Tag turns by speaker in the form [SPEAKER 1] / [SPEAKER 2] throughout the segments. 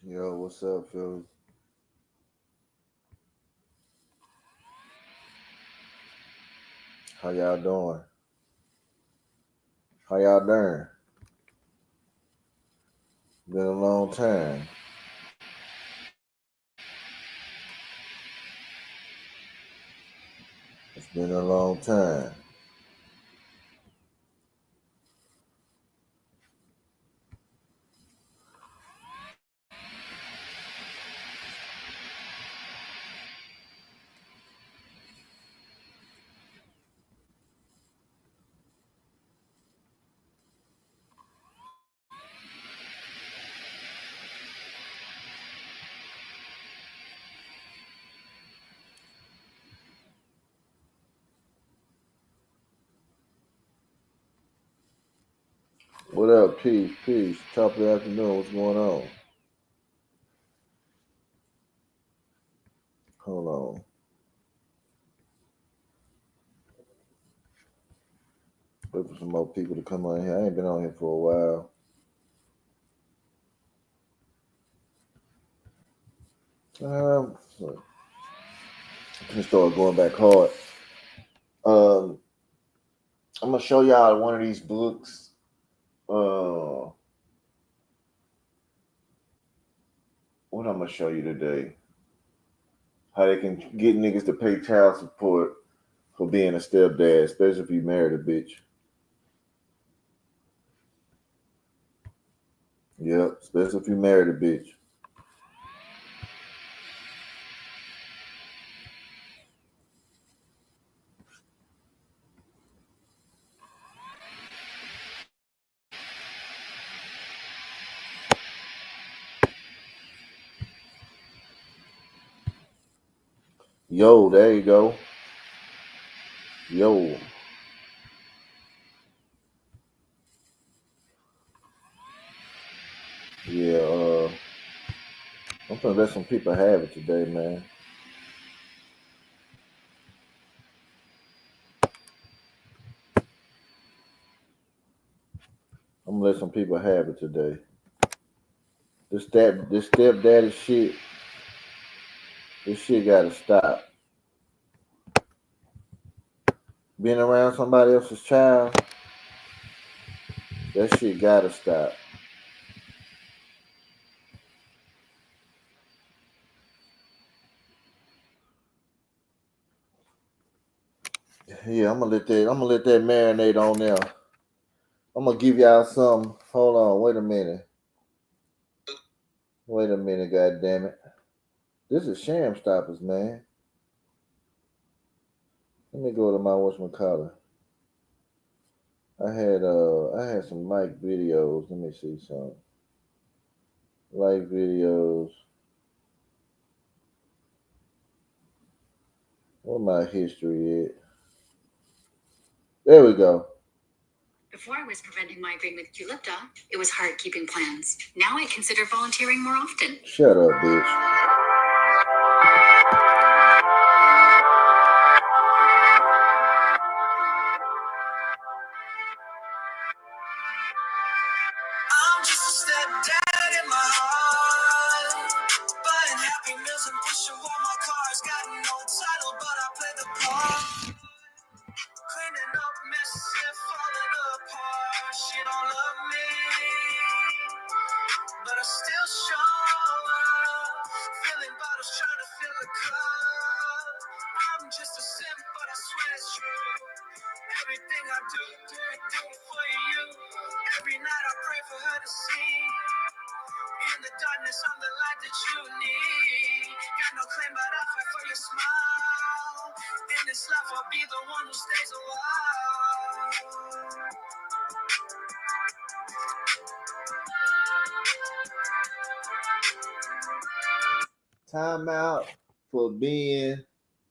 [SPEAKER 1] Yo, what's up, Philly? How y'all doing? How y'all doing? Been a long time. It's been a long time. What up, peace, peace. Top of the afternoon. What's going on? Hold on. Wait for some more people to come on here. I ain't been on here for a while. So I can start going back hard. Um, I'm gonna show y'all one of these books. Uh, what I'm gonna show you today? How they can get niggas to pay child support for being a stepdad, especially if you married a bitch. Yep, especially if you married a bitch. Yo, there you go. Yo, yeah. I'm gonna let some people have it today, man. I'm gonna let some people have it today. This stepdaddy shit. This shit gotta stop. Being around somebody else's child, that shit gotta stop. Yeah, I'm gonna let that marinate on there. I'm gonna give y'all some. Hold on, wait a minute. Wait a minute, god damn it. This is Sham Stoppers, man. Let me go to my whatchamacallit. I had some like videos. Let me see some like videos. Where my history at? There we go. Before I was preventing migraine with Qulipta, it was hard keeping plans. Now I consider volunteering more often. Shut up, bitch. I'm just a stepdad in my heart. Buying happy meals and pushing while my car's got no title, but I play the part. Cleaning up messes, falling apart. She don't love me, but I still show up. Filling bottles, trying to fill a cup. I'm just a simp, but I swear it's true. Everything I do, do it for you. Every night I pray for her to see. In the darkness, I'm the light that you need. Got no claim, but I fight for your smile. In this life, I'll be the one who stays a while. Time out for being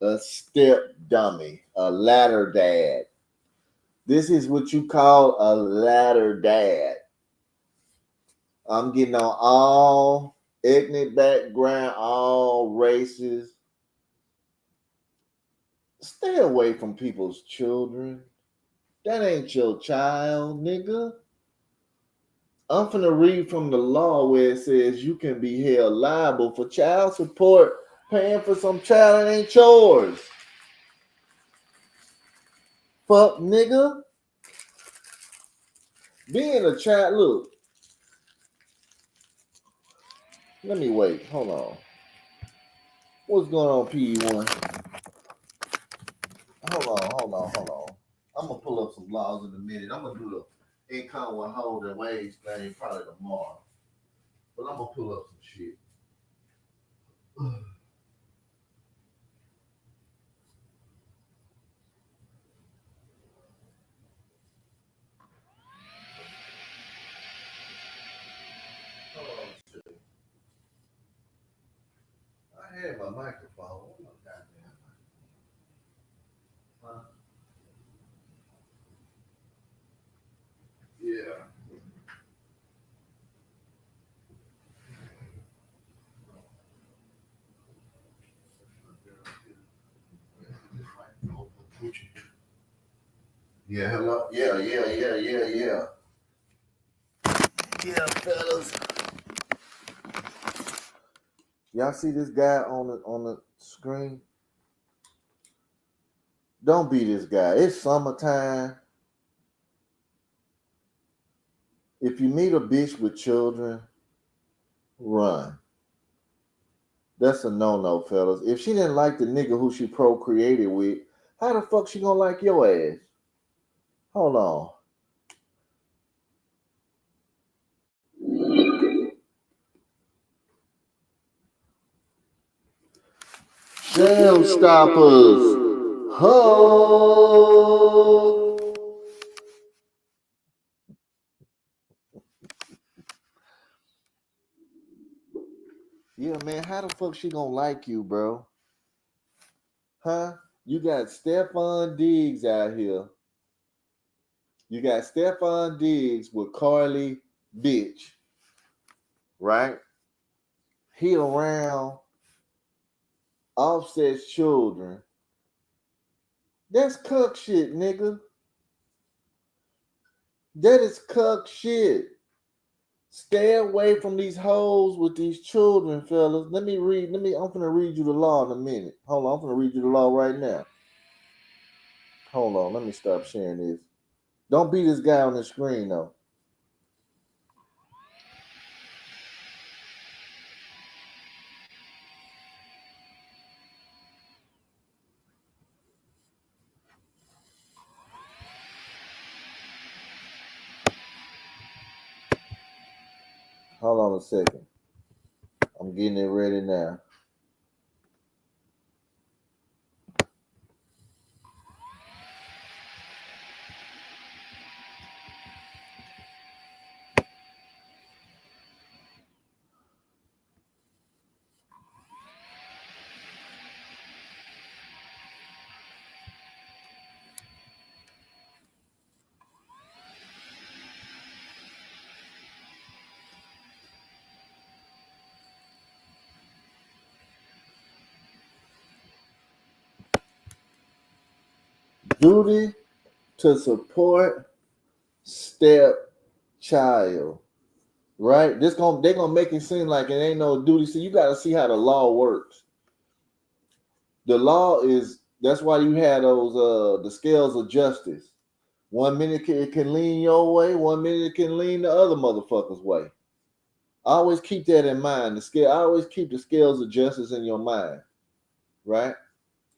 [SPEAKER 1] a step dummy, a ladder dad. This is what you call a ladder dad. I'm getting on all ethnic background, all races. Stay away from people's children. That ain't your child, nigga. I'm finna read from the law where it says you can be held liable for child support, paying for some child that ain't yours. Fuck nigga. Being a child, look. Let me wait. Hold on. What's going on, PE1? Hold on. I'm gonna pull up some laws in a minute. I'm gonna do the income withholding wage thing probably tomorrow. But I'm gonna pull up some shit. Hold on, shit. I had my microphone. What my goddamn microphone? Huh? Yeah. Yeah, hello. Yeah. Yeah, fellas. Y'all see this guy on the screen? Don't be this guy. It's summertime. If you meet a bitch with children, run. That's a no-no, fellas. If she didn't like the nigga who she procreated with, how the fuck she gonna like your ass? Hold on. Sham stoppers. Ho. Yeah, man, how the fuck she gonna like you, bro? Huh? You got Stephon Diggs out here. You got Stephon Diggs with Carly bitch, right? He around Offset's children. That's cuck shit, nigga. That is cuck shit. Stay away from these hoes with these children, fellas. I'm gonna read you the law in a minute. Hold on, I'm gonna read you the law right now. Hold on, let me stop sharing this. Don't be this guy on the screen though. Hold on a second. I'm getting it ready now. Duty to support stepchild. Right? They're gonna make it seem like it ain't no duty. So you gotta see how the law works. The law is that's why you have those the scales of justice. 1 minute it can lean your way, 1 minute it can lean the other motherfucker's way. I always keep that in mind. I always keep the scales of justice in your mind, right?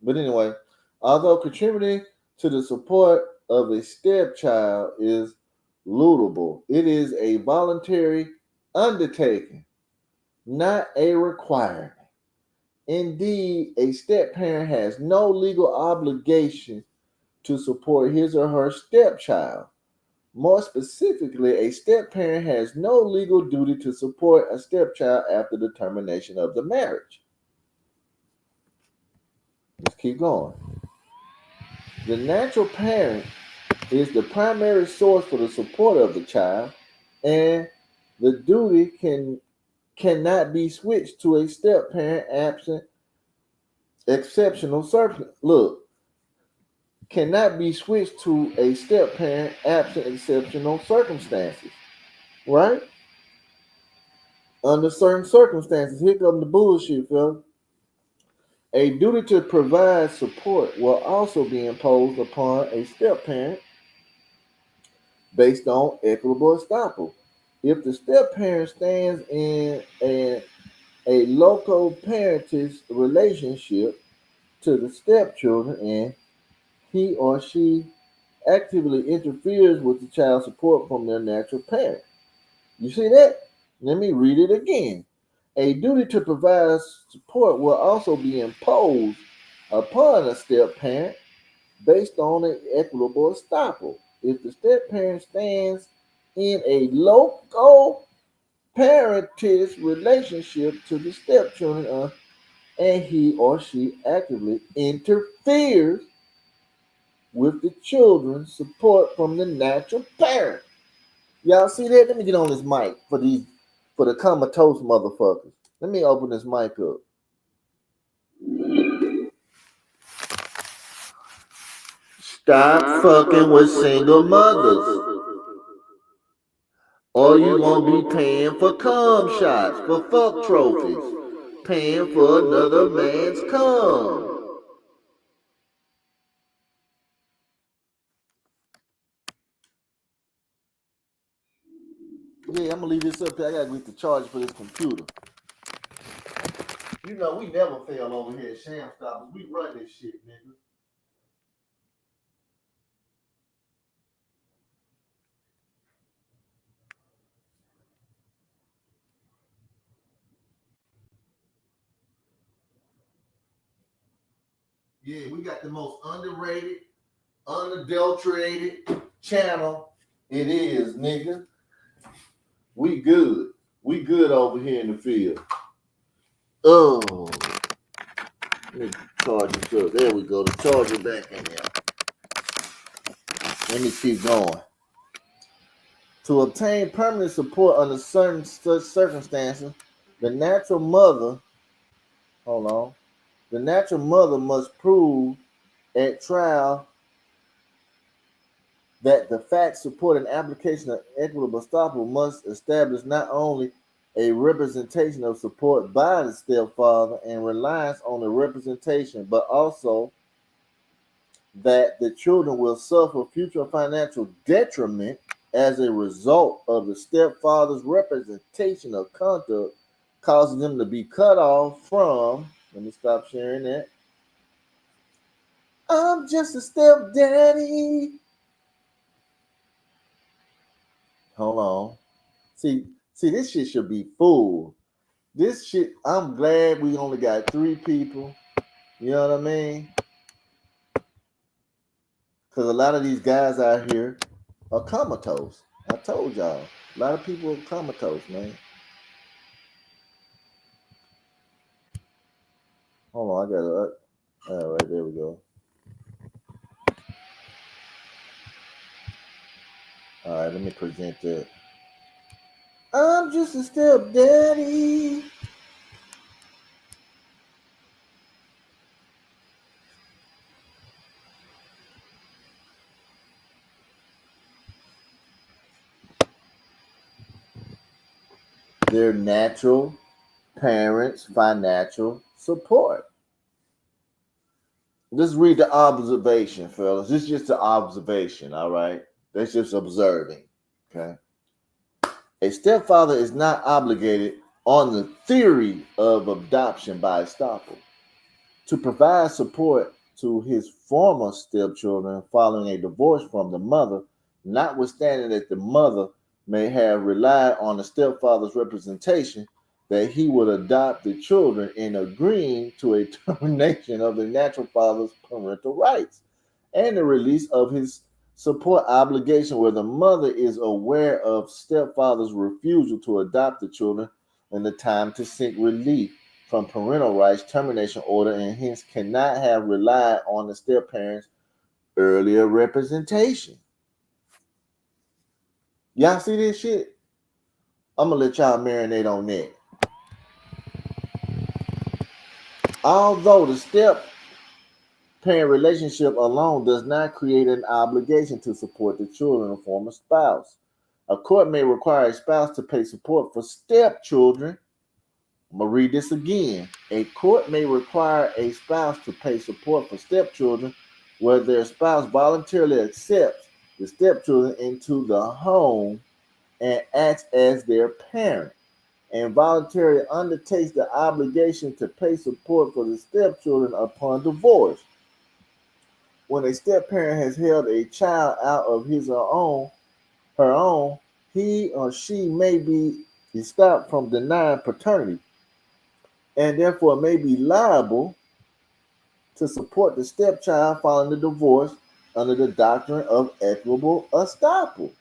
[SPEAKER 1] But anyway, although contributing to the support of a stepchild is lootable, it is a voluntary undertaking, not a requirement. Indeed, a step parent has no legal obligation to support his or her stepchild. More specifically, a step parent has no legal duty to support a stepchild after the termination of the marriage. Let's keep going. The natural parent is the primary source for the support of the child, and the duty cannot be switched to a step parent absent exceptional circumstances. Look, cannot be switched to a step parent absent exceptional circumstances. right? Under certain circumstances, here come the bullshit, fella. A duty to provide support will also be imposed upon a step parent based on equitable estoppel. If the step parent stands in a local parentage relationship to the stepchildren and he or she actively interferes with the child's support from their natural parent. You see that? Let me read it again. A duty to provide support will also be imposed upon a step parent based on an equitable estoppel. If the step parent stands in a local parentage relationship to the stepchildren and he or she actively interferes with the children's support from the natural parent. Y'all see that? Let me get on this mic for the comatose motherfuckers. Let me open this mic up. Stop fucking with single mothers. Or you won't be paying for cum shots, for fuck trophies. Paying for another man's cum. Yeah, I'm gonna leave this up here. I gotta get the charge for this computer. You know, we never fail over here at Sham Stoppers. We run this shit, nigga. Yeah, we got the most underrated, unadulterated channel. It is, nigga. We good. We good over here in the field. Oh, let me charge this up. There we go. The charger back in there. Let me keep going. To obtain permanent support under certain such circumstances, the natural mother, hold on, the natural mother must prove at trial that the facts supporting application of equitable estoppel must establish not only a representation of support by the stepfather and reliance on the representation, but also that the children will suffer future financial detriment as a result of the stepfather's representation of conduct, causing them to be cut off from. Let me stop sharing that. I'm just a stepdaddy. Hold on. See, this shit should be full. This shit, I'm glad we only got 3 people. You know what I mean? Because a lot of these guys out here are comatose. I told y'all. A lot of people are comatose, man. Hold on, I got it. All right, there we go. All right, let me present that. I'm just a stepdaddy. Their natural parents' financial support. Let's read the observation, fellas. This is just an observation, all right? That's just observing, okay? A stepfather is not obligated on the theory of adoption by estoppel to provide support to his former stepchildren following a divorce from the mother, notwithstanding that the mother may have relied on the stepfather's representation that he would adopt the children in agreeing to a termination of the natural father's parental rights and the release of his support obligation where the mother is aware of stepfather's refusal to adopt the children and the time to seek relief from parental rights termination order and hence cannot have relied on the step parents' earlier representation. Y'all see this shit? I'm gonna let y'all marinate on that. Although the step parent relationship alone does not create an obligation to support the children of former spouse, A court may require a spouse to pay support for stepchildren. I'm going to read this again. A court may require a spouse to pay support for stepchildren where their spouse voluntarily accepts the stepchildren into the home and acts as their parent, and voluntarily undertakes the obligation to pay support for the stepchildren upon divorce. When a step-parent has held a child out of his or her own, he or she may be stopped from denying paternity and therefore may be liable to support the stepchild following the divorce under the doctrine of equitable estoppel.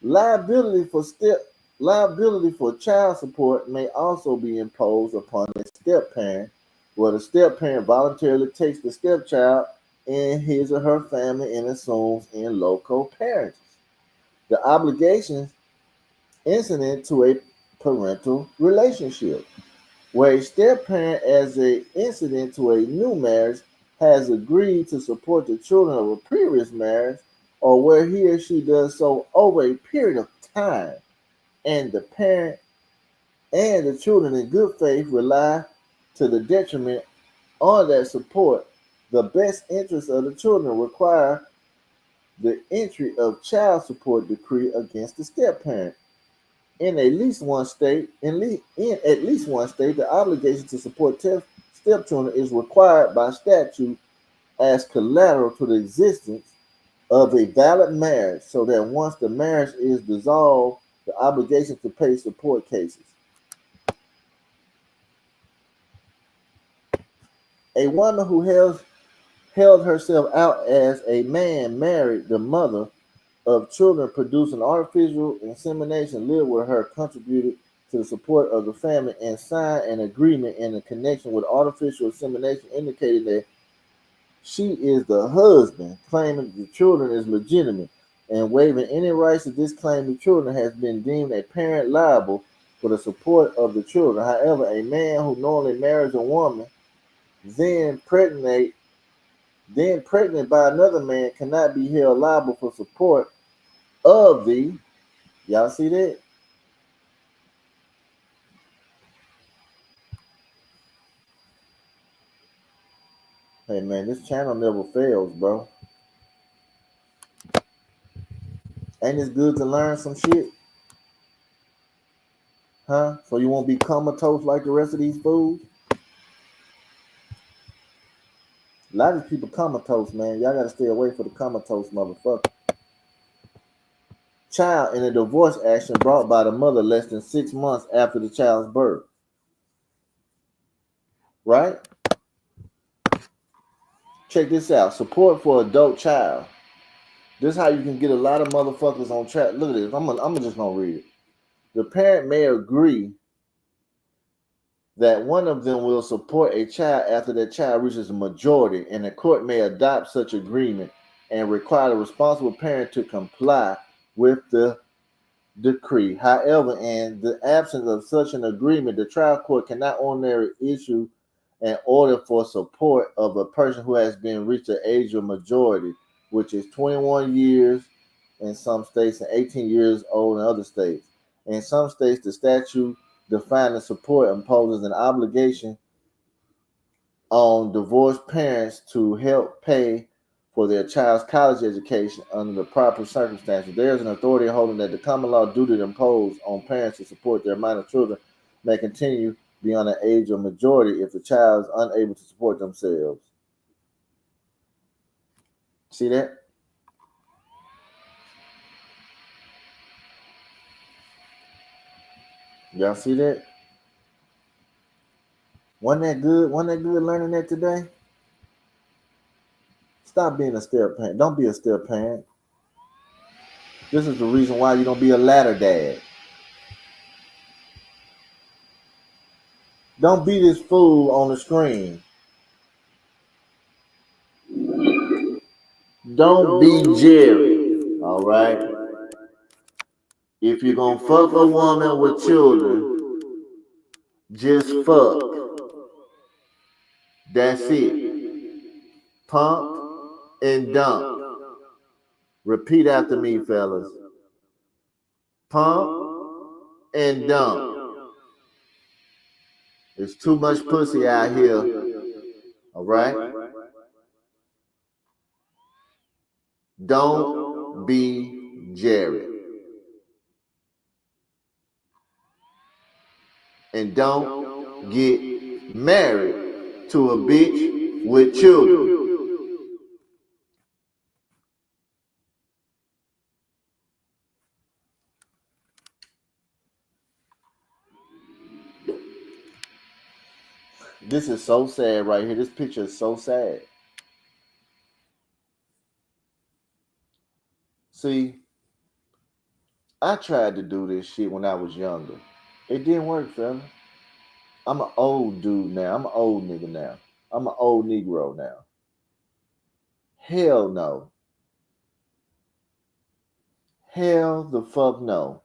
[SPEAKER 1] Liability for liability for child support may also be imposed upon a step-parent, where the step-parent voluntarily takes the stepchild in his or her family and assumes in loco parentage the obligations incident to a parental relationship, where a step-parent as an incident to a new marriage has agreed to support the children of a previous marriage, or where he or she does so over a period of time, and the parent and the children in good faith rely to the detriment on that support. The best interests of the children require the entry of child support decree against the step-parent. In at least one state, the obligation to support stepchildren is required by statute as collateral to the existence of a valid marriage, so that once the marriage is dissolved, the obligation to pay support cases. A woman who held herself out as a man married the mother of children producing artificial insemination, lived with her, contributed to the support of the family, and signed an agreement in connection with artificial insemination indicating that she is the husband, claiming the children is legitimate, and waiving any rights to disclaim the children has been deemed a parent liable for the support of the children. However, a man who knowingly marries a woman, then pregnant, by another man, cannot be held liable for support of the. Y'all see that? Hey man, this channel never fails, bro. Ain't it good to learn some shit? Huh? So you won't be comatose like the rest of these fools? A lot of people comatose, man. Y'all gotta stay away from the comatose motherfucker. Child in a divorce action brought by the mother less than 6 months after the child's birth. Right? Check this out. Support for adult child. This is how you can get a lot of motherfuckers on track. Look at this. I'm just gonna read it. The parent may agree that one of them will support a child after that child reaches a majority, and the court may adopt such agreement and require the responsible parent to comply with the decree. However, in the absence of such an agreement, the trial court cannot ordinarily issue an order for support of a person who has been reached the age of majority, which is 21 years in some states and 18 years old in other states. In some states, the statute defining support imposes an obligation on divorced parents to help pay for their child's college education under the proper circumstances. There is an authority holding that the common law duty imposed on parents to support their minor children may continue beyond the age of majority if the child is unable to support themselves. See that? Y'all see that? Wasn't that good? Wasn't that good learning that today? Stop being a step parent. Don't be a step parent. This is the reason why you don't be a ladder dad. Don't be this fool on the screen. Don't be Jerry. All right? If you're going to fuck a woman with children, just fuck. That's it. Pump and dump. Repeat after me, fellas. Pump and dump. There's too much pussy out here. All right? Don't be Jerry. And don't get married to a bitch with children. This is so sad right here. This picture is so sad. See, I tried to do this shit when I was younger. It didn't work, fella. I'm an old dude now. I'm an old nigga now. I'm an old Negro now. Hell no. Hell the fuck no.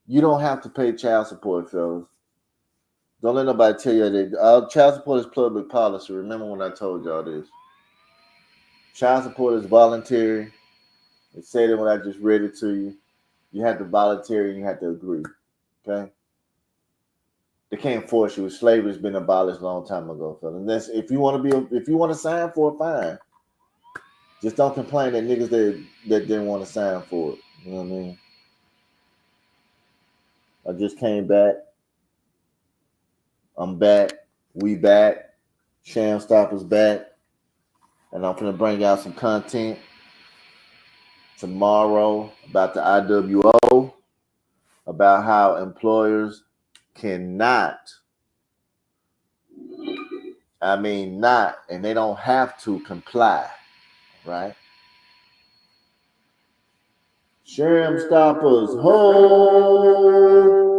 [SPEAKER 1] You don't have to pay child support, fellas. Don't let nobody tell you that. Child support is public policy. Remember when I told y'all this. Child support is voluntary. It said it when I just read it to you. You have to volunteer and you have to agree. Okay? They can't force you. Slavery has been abolished a long time ago, fellas. And that's if you want to sign for it, fine. Just don't complain that niggas that didn't want to sign for it. You know what I mean? I just came back. I'm back. We back. Sham Stopper's back. And I'm going to bring out some content tomorrow about the IWO, about how employers cannot, and they don't have to comply, right? Sham Stoppers, ho!